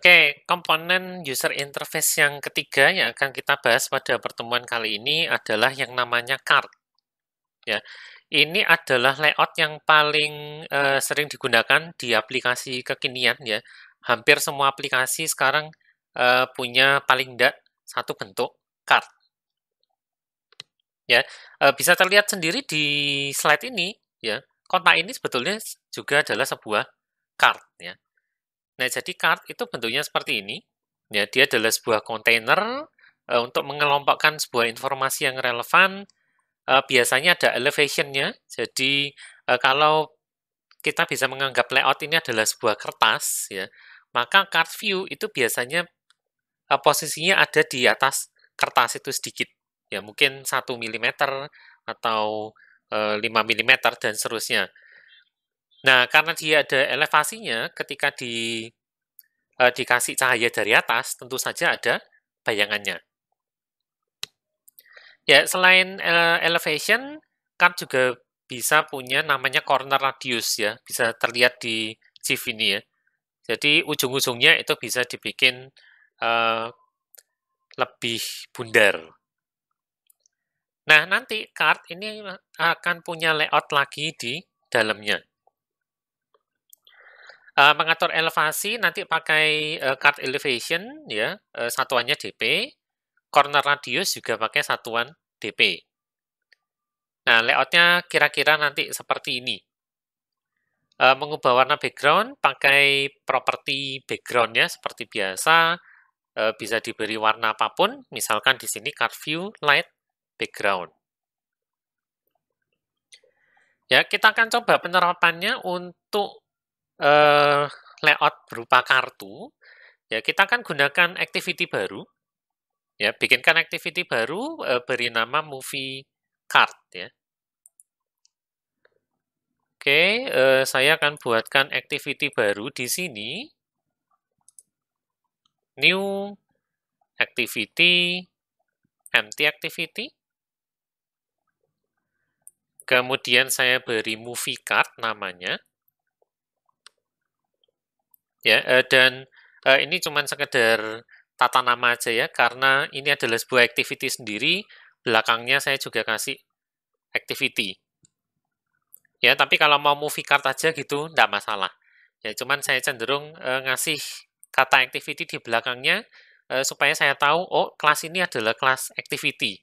Oke, komponen user interface yang ketiga yang akan kita bahas pada pertemuan kali ini adalah yang namanya card. Ya, ini adalah layout yang paling sering digunakan di aplikasi kekinian ya. Hampir semua aplikasi sekarang punya paling tidak satu bentuk card. Ya, bisa terlihat sendiri di slide ini ya. Kotak ini sebetulnya juga adalah sebuah card ya. Nah, jadi card itu bentuknya seperti ini. Ya, dia adalah sebuah kontainer untuk mengelompokkan sebuah informasi yang relevan. Biasanya ada elevation-nya. Jadi, kalau kita bisa menganggap layout ini adalah sebuah kertas, ya, maka card view itu biasanya posisinya ada di atas kertas itu sedikit. Ya, mungkin 1 mm atau 5 mm dan seterusnya. Nah, karena dia ada elevasinya, ketika dikasih cahaya dari atas, tentu saja ada bayangannya. Ya, selain elevation, card juga bisa punya namanya corner radius ya, bisa terlihat di GIF ini ya. Jadi ujung-ujungnya itu bisa dibikin lebih bundar. Nah, nanti card ini akan punya layout lagi di dalamnya. Mengatur elevasi nanti pakai card elevation ya, satuannya dp. Corner radius juga pakai satuan dp. Nah, layoutnya kira-kira nanti seperti ini. Mengubah warna background pakai properti background ya, seperti biasa. Bisa diberi warna apapun, misalkan di sini card view light background. Ya, kita akan coba penerapannya untuk layout berupa kartu. Ya, kita akan gunakan activity baru. Ya, bikinkan activity baru, beri nama movie card ya. Oke, saya akan buatkan activity baru di sini. New activity, empty activity. Kemudian saya beri movie card namanya. Ya, dan ini cuma sekedar tata nama aja ya, karena ini adalah sebuah activity sendiri, belakangnya saya juga kasih activity. Ya, tapi kalau mau movie card aja gitu, enggak masalah. Ya, cuman saya cenderung ngasih kata activity di belakangnya, supaya saya tahu, oh, kelas ini adalah kelas activity.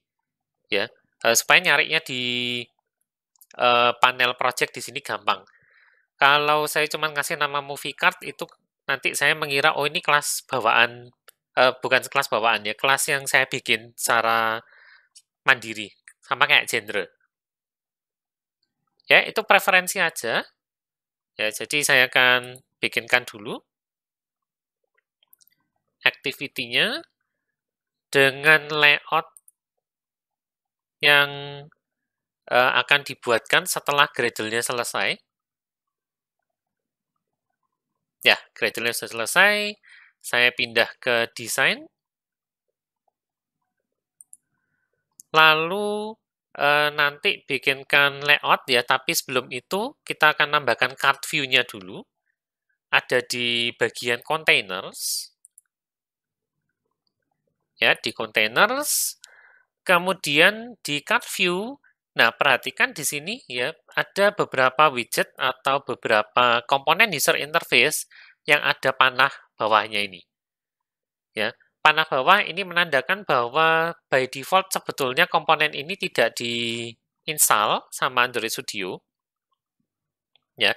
Ya, supaya nyarinya di panel project di sini gampang. Kalau saya cuma ngasih nama movie card, itu nanti saya mengira, oh ini kelas bawaan, bukan kelas bawaan ya, kelas yang saya bikin secara mandiri, sama kayak genre. Ya, itu preferensi aja. Ya, jadi saya akan bikinkan dulu activity-nya dengan layout yang akan dibuatkan setelah Gradle-nya selesai. Ya, Gradle-nya sudah selesai. Saya pindah ke desain. Lalu nanti bikinkan layout ya, tapi sebelum itu kita akan nambahkan card view-nya dulu. Ada di bagian containers. Ya, di containers. Kemudian di card view, nah perhatikan di sini ya, ada beberapa widget atau beberapa komponen user interface yang ada panah bawahnya ini. Ya, panah bawah ini menandakan bahwa by default sebetulnya komponen ini tidak di-install sama Android Studio. Ya,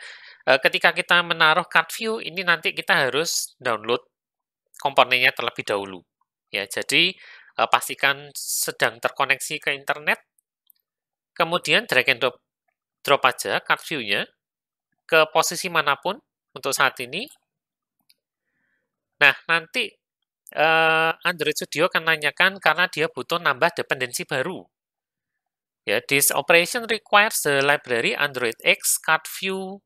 ketika kita menaruh card view, ini nanti kita harus download komponennya terlebih dahulu. Ya, jadi pastikan sedang terkoneksi ke internet, kemudian drag and drop aja card view-nya ke posisi manapun untuk saat ini. Nah, nanti Android Studio akan nanyakan karena dia butuh nambah dependensi baru. Ya, this operation requires the library Android X card view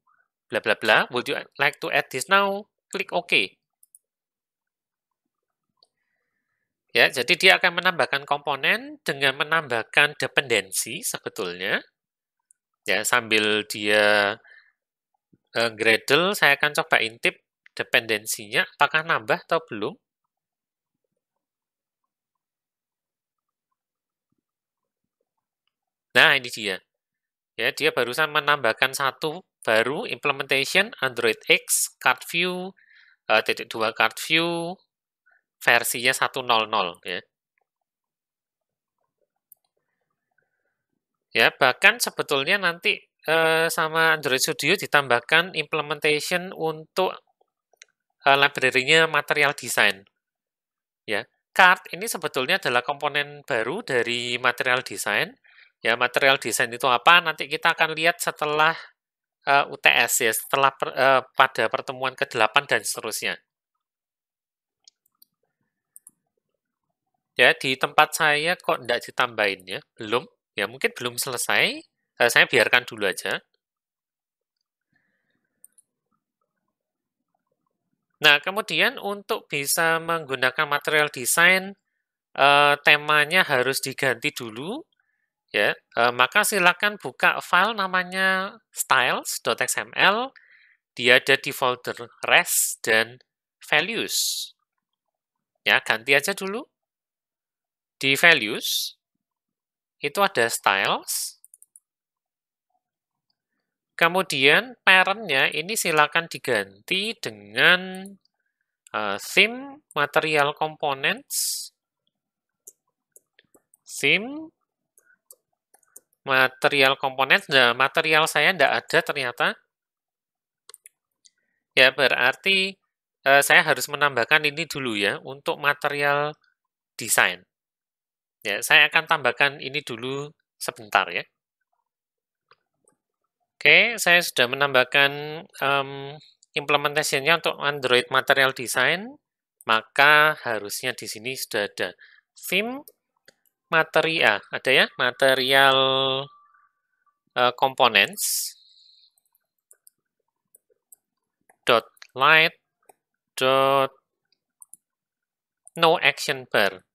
bla bla bla. Would you like to add this now? Klik OK. Ya, jadi dia akan menambahkan komponen dengan menambahkan dependensi sebetulnya. Ya, sambil dia Gradle, saya akan coba intip dependensinya, apakah nambah atau belum? Nah, ini dia. Ya, dia barusan menambahkan satu baru implementation Android X card view .2 card view versinya 1.0.0 ya. Ya, bahkan sebetulnya nanti sama Android Studio ditambahkan implementation untuk library-nya material design. Ya, card ini sebetulnya adalah komponen baru dari material design. Ya, material design itu apa? Nanti kita akan lihat setelah UTS ya, setelah pada pertemuan ke-8 dan seterusnya. Ya, di tempat saya kok enggak ditambahin ya? Belum. Ya, mungkin belum selesai. Saya biarkan dulu aja. Nah, kemudian untuk bisa menggunakan material design, temanya harus diganti dulu, ya. Maka silakan buka file namanya styles.xml, dia ada di folder res dan values. Ya, ganti aja dulu. Di values, itu ada styles. Kemudian parent-nya ini silakan diganti dengan theme material components. Theme material components. Nah, material saya tidak ada ternyata. Ya, berarti saya harus menambahkan ini dulu ya, untuk material design. Ya, saya akan tambahkan ini dulu sebentar ya. Oke, saya sudah menambahkan implementasinya untuk Android Material Design, maka harusnya di sini sudah ada theme material, ada ya, material components dot light dot no action bar.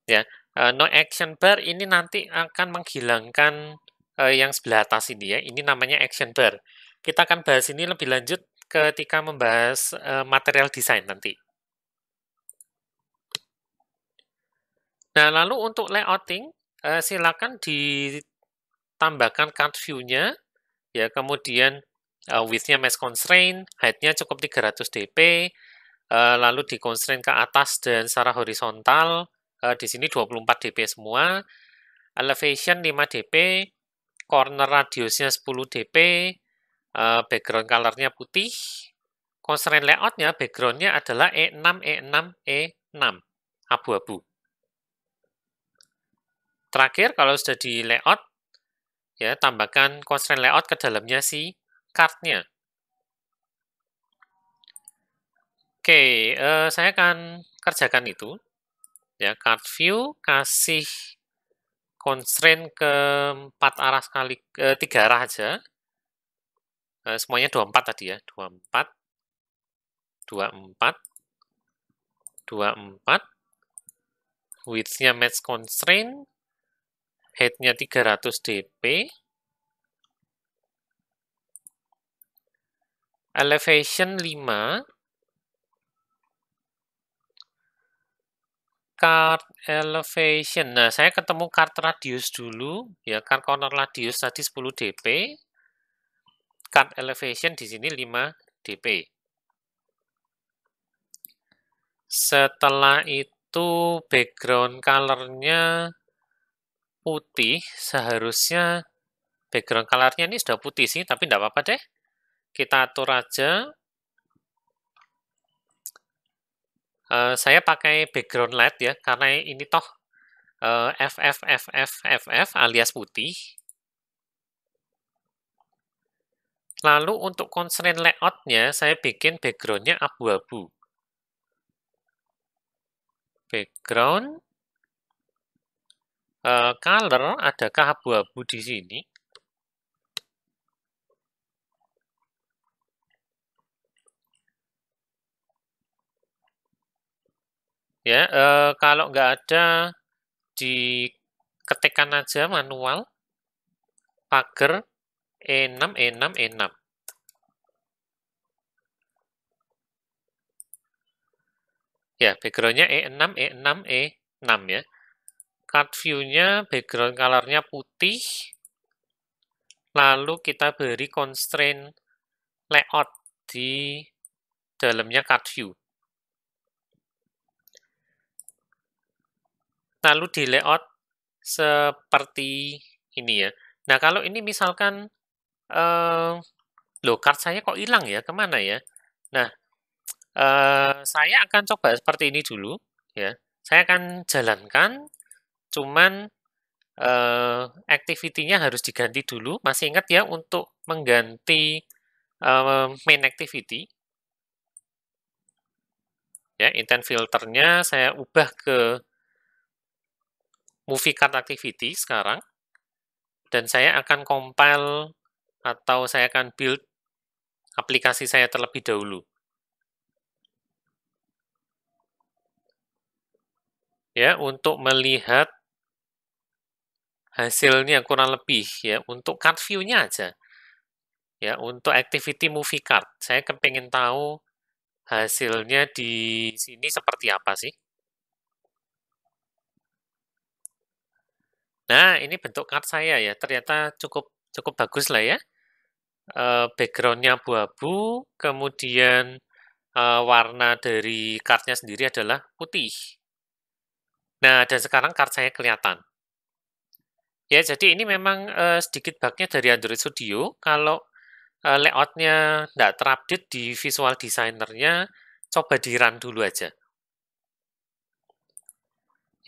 Ya, no action bar ini nanti akan menghilangkan yang sebelah atas ini ya. Ini namanya action bar. Kita akan bahas ini lebih lanjut ketika membahas material design nanti. Nah, lalu untuk layouting, silakan ditambahkan card view-nya, ya, kemudian width-nya mesh constraint, height-nya cukup 300 dp, lalu di constraint ke atas dan secara horizontal, di sini 24 dp semua, elevation 5 dp, corner radiusnya 10 dp, background color-nya putih, constraint layout-nya, background-nya adalah E6, E6, E6, abu-abu. Terakhir, kalau sudah di layout, ya, tambahkan constraint layout ke dalamnya si card-nya. Oke, saya akan kerjakan itu. Ya, card view, kasih constraint ke 4 arah sekali, 3 arah aja. Semuanya 24 tadi ya, 24, 24, 24, width-nya match constraint, height-nya 300 dp, elevation 5, card elevation. Nah, saya ketemu card radius dulu, ya, card corner radius tadi 10 dp, card elevation di sini 5 dp. Setelah itu background color-nya putih, seharusnya background color-nya ini sudah putih sih, tapi tidak apa-apa deh. Kita atur aja. Saya pakai background light ya, karena ini toh FF alias putih. Lalu untuk constraint layout-nya, saya bikin background-nya abu-abu. Background, color, adakah abu-abu di sini? Ya, kalau nggak ada, diketikkan aja manual, pagar E6, E6, E6. Ya, background-nya E6, E6, E6 ya. Card view-nya background color-nya putih, lalu kita beri constraint layout di dalamnya card view. Lalu di layout seperti ini ya. Nah, kalau ini misalkan, loh card saya kok hilang ya, kemana ya? Nah, saya akan coba seperti ini dulu ya. Saya akan jalankan, cuman activity-nya harus diganti dulu. Masih ingat ya untuk mengganti main activity. Ya, intent filternya saya ubah ke movie card activity sekarang. Dan saya akan compile atau saya akan build aplikasi saya terlebih dahulu. Ya, untuk melihat hasilnya kurang lebih ya, untuk card view-nya aja. Ya, untuk activity movie card, saya kepengen tahu hasilnya di sini seperti apa sih. Nah, ini bentuk card saya ya, ternyata cukup bagus lah ya. Background-nya abu-abu, kemudian warna dari card-nya sendiri adalah putih. Nah, dan sekarang card saya kelihatan. Ya, jadi ini memang sedikit bug-nya dari Android Studio. Kalau layout-nya nggak terupdate di visual designer-nya, coba di-run dulu aja.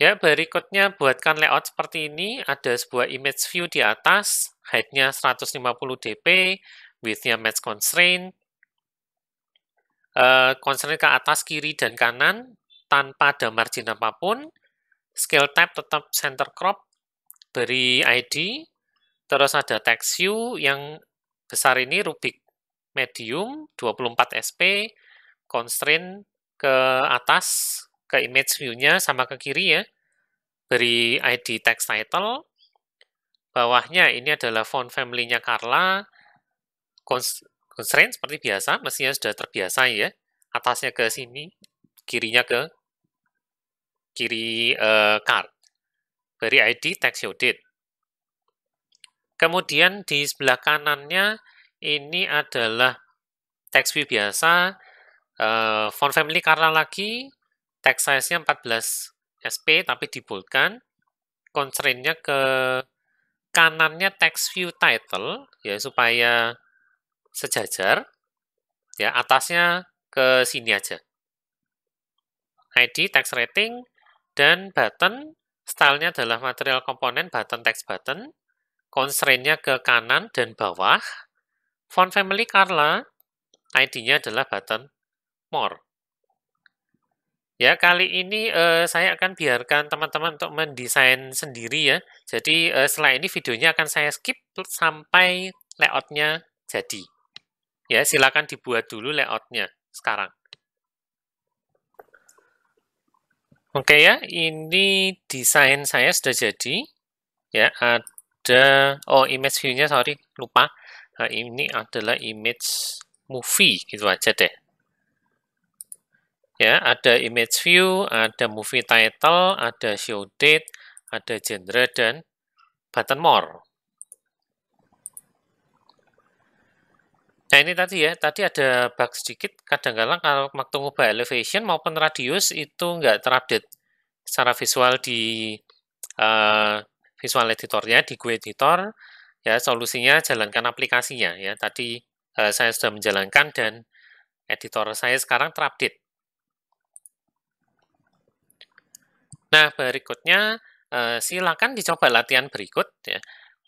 Ya, berikutnya buatkan layout seperti ini. Ada sebuah image view di atas, height-nya 150 dp, width-nya match constraint, constraint ke atas, kiri, dan kanan, tanpa ada margin apapun. Scale type tetap center crop, beri ID, terus ada text view yang besar ini Rubik medium 24 SP, constraint ke atas, ke image view-nya sama ke kiri ya, beri ID text title, bawahnya ini adalah font family-nya Carla, constraint seperti biasa, mestinya sudah terbiasa ya, atasnya ke sini, kirinya ke kiri card, beri ID text show date. Kemudian di sebelah kanannya ini adalah text view biasa, font family Carla lagi, text size-nya 14 SP tapi diboldkan, constraint-nya ke kanannya text view title ya supaya sejajar, ya atasnya ke sini aja. ID, text rating, dan button, stylenya adalah material komponen button text button, constraint-nya ke kanan dan bawah, font family Carla, ID-nya adalah button more. Ya, kali ini saya akan biarkan teman-teman untuk mendesain sendiri ya. Jadi setelah ini videonya akan saya skip sampai layout-nya jadi. Ya, silakan dibuat dulu layout-nya sekarang. Oke ya, ini desain saya sudah jadi. Ya, ada, image view-nya, sorry, lupa. Nah, ini adalah image movie, gitu aja deh. Ya, ada image view, ada movie title, ada show date, ada genre, dan button more. Nah, ini tadi ya, tadi ada bug sedikit, kadang-kadang kalau waktu ngubah elevation maupun radius itu nggak terupdate secara visual di visual editornya, di GUI editor, ya solusinya jalankan aplikasinya ya. Tadi saya sudah menjalankan dan editor saya sekarang terupdate. Nah, berikutnya silakan dicoba latihan berikut ya.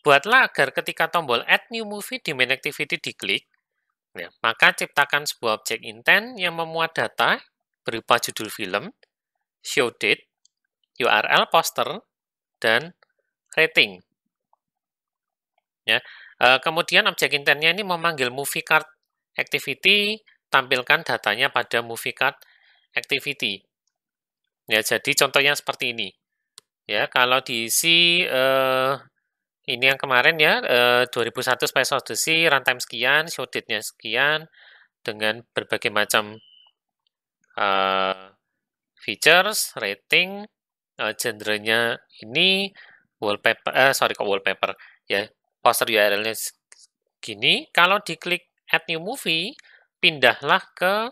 Buatlah agar ketika tombol Add New Movie di main activity diklik, ya, maka ciptakan sebuah objek intent yang memuat data berupa judul film, show date, URL poster, dan rating. Ya. Kemudian objek intentnya ini memanggil movie card activity, tampilkan datanya pada movie card activity. Ya, jadi contohnya seperti ini. Ya, kalau diisi ini yang kemarin ya, 2001 Space Odyssey, runtime sekian, show date-nya sekian, dengan berbagai macam features, rating, genre-nya ini wallpaper, sorry kok wallpaper, ya, poster URL-nya gini. Kalau diklik add new movie, pindahlah ke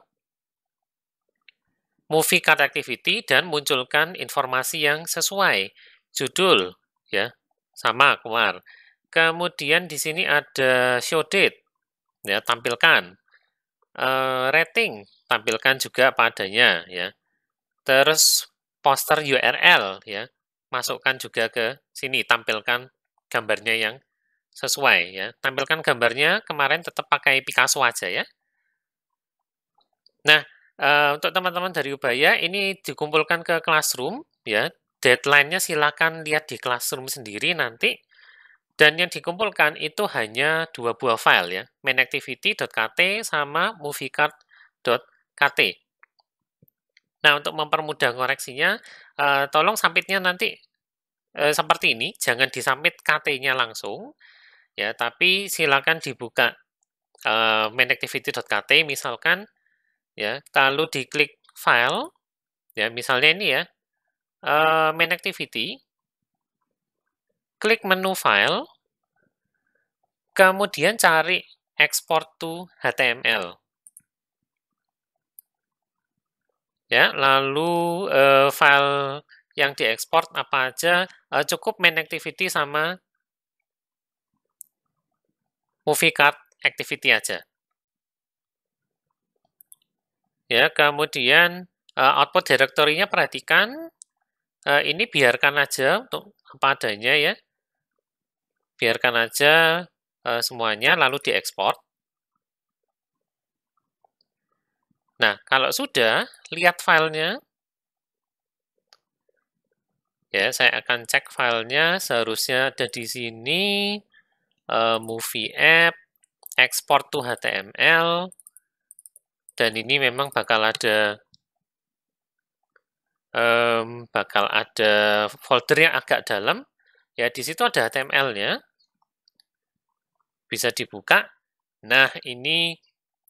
movie card activity dan munculkan informasi yang sesuai. Judul, ya, sama keluar. Kemudian di sini ada show date, ya, tampilkan. Rating, tampilkan juga padanya, ya. Terus poster URL, ya, masukkan juga ke sini, tampilkan gambarnya yang sesuai, ya. Tampilkan gambarnya kemarin tetap pakai Picasso aja, ya. Nah, untuk teman-teman dari Ubaya, ini dikumpulkan ke Classroom, ya. Deadline-nya silakan lihat di Classroom sendiri nanti. Dan yang dikumpulkan itu hanya 2 buah file, ya. mainactivity.kt sama moviecard.kt. Nah, untuk mempermudah koreksinya, tolong submit-nya nanti seperti ini, jangan disubmit KT-nya langsung, ya, tapi silakan dibuka mainactivity.kt misalkan, ya, lalu diklik file, ya, misalnya ini ya, mainactivity, klik menu file, kemudian cari export to HTML. Ya, lalu file yang diekspor apa aja, cukup mainactivity sama movie card activity aja. Ya, kemudian output directory-nya perhatikan, ini biarkan aja untuk apa adanya ya. Biarkan aja semuanya lalu diekspor. Nah, kalau sudah, lihat filenya. Ya, saya akan cek filenya, seharusnya ada di sini, movie app, export to HTML, dan ini memang bakal ada folder yang agak dalam, ya di situ ada HTML-nya, bisa dibuka. Nah, ini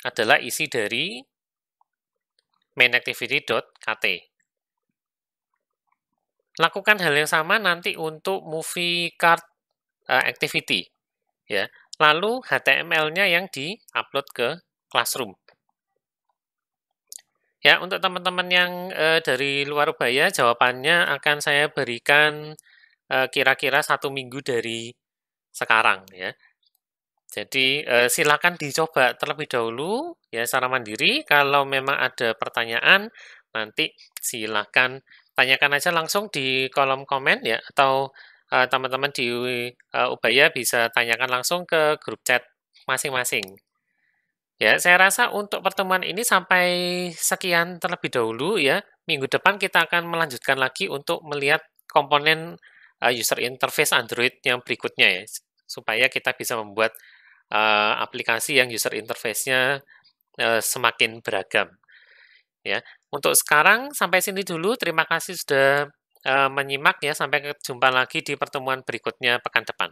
adalah isi dari mainactivity.kt. Lakukan hal yang sama nanti untuk movie card activity, ya. Lalu HTML-nya yang di-upload ke Classroom. Ya, untuk teman-teman yang dari luar Ubaya, jawabannya akan saya berikan kira-kira 1 minggu dari sekarang, ya. Jadi silakan dicoba terlebih dahulu, ya, secara mandiri. Kalau memang ada pertanyaan, nanti silakan tanyakan aja langsung di kolom komen, ya, atau teman-teman di Ubaya bisa tanyakan langsung ke grup chat masing-masing. Ya, saya rasa untuk pertemuan ini sampai sekian terlebih dahulu, ya. Minggu depan kita akan melanjutkan lagi untuk melihat komponen user interface Android yang berikutnya, ya, supaya kita bisa membuat aplikasi yang user interface-nya semakin beragam. Ya, untuk sekarang sampai sini dulu. Terima kasih sudah menyimak, ya. Sampai jumpa lagi di pertemuan berikutnya pekan depan.